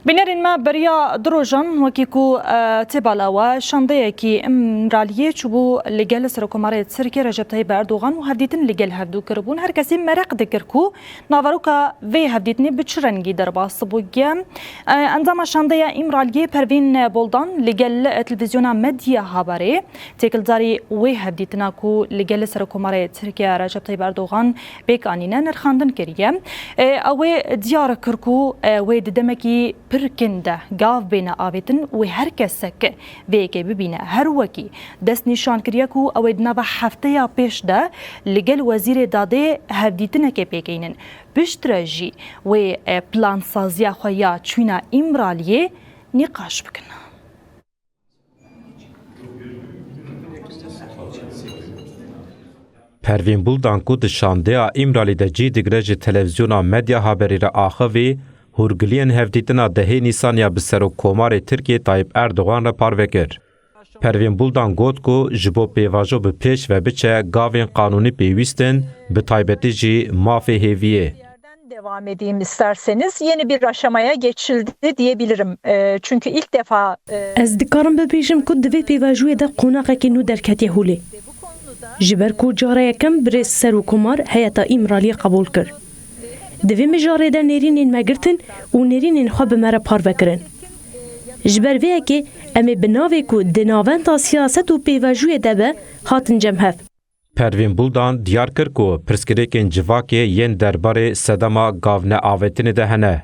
بنرن ما بريا دروجان وكيكو تبالاوا شانديكي امراليه چبو لگل سرکوماره ترکیه رجب طيب اردوغان و هفدیتن لگل هفدو کربون هر کسی مرق دکرکو ناوروکا وی هفدیتنی بچرنگی درباس بوگم انظام شانديه امراليه پروین بولدان لگل تلفزیونا مدیا خبری تکلداری وی هفدیتنا کو لگل سرکوماره ترکیه رجب طيب اردوغان بیکانینا نرخاندن کریه او دیار کرکو و ددمکی پرکنده گاو بین آویتن و هر کسک ویکی ببینه هر وکی دست نشان کریه کو او دنبه هفته یا پیش ده لگل وزیر داده هفدیتنه که پیکینن بشترجی و پلان سازیا خویا چوینا امرالیه نقاش بکنه. پروین بولدان کو دشاندیا امرالی ده جی دگرج تلویزیونا مدیا خبری را آخوی هورگلین هفدیتنا دهی نیسانیا بسرو کومار ترکیه طایب اردوغان را پاروکر. پروین بولدان گوت کو جبو پیواجو به پیش و بچه گاوین قانونی پیوستن به طایبتی جی مافی هیویه. Devam edeyim isterseniz yeni bir aşamaya geçildi diyebilirim. Çünkü ilk defa Ez dikarim bipêjim ku divê pêvajoyê de qonaqekî nû derketiye hûlê. Ji ber ku cara yekem birêz Serokkomar heyeta îmraliyê qebûl kir. Divê me jarê de nêrînên me girtin û nêrînên xwe bi me re parvekirin. Ji ber vê yekê em ê bi navê ku di navenda siyaset û pêvajoyê de be hatin cemhev. پروین بولدان دیار کر کو پرسکریکین civakê yên derbarê sedema gavne avêtinê de hene.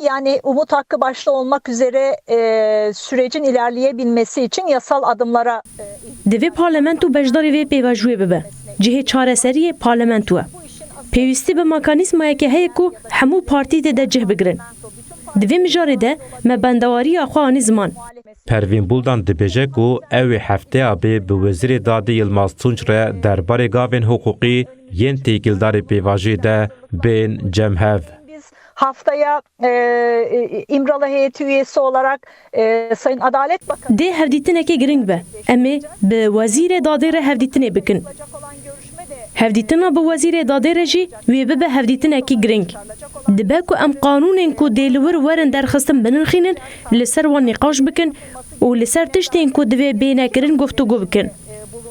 Yani Umut Hakkı başta olmak üzere sürecin ilerleyebilmesi için yasal adımlara Divê parlamento beşdarê vê pêvajoyê bibe. Cihê çareseriyê parlamento e. Pêwîstî bi mekanîzmayekê heye ku hemû partî tê de cih bigirin. Divê mijarê de me bendewariya xwe anî ziman. پروین بولدان dibêje ku ew ê hefteya bê bi Wezîrê Dadê Yilmaz Tunç re derbarê gavên hukukî yên têkildarê pêvajiyê de bên cemhev. Haftaya İmralı heyeti üyesi olarak Sayın Adalet Bakanı Dê hevdîtinekê giring be. Em ê bi Wezîrê Dadê re hevdîtinê bikin. Hevdîtina bi Wezîrê Dadê re jî wê bibe hevdîtinekî giring. Dibe ku em qanûnên ku dê li wir werin derxistin binirxînin li ser wan nîqaş bikin û li ser tiştên ku divê bênekirin guftûgû bikin.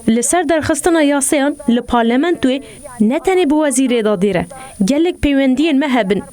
Li ser derxistina yasayan li parlamentoyê ne tenê bi Wezîrê Dadê re gelek peywendiyên me hebin.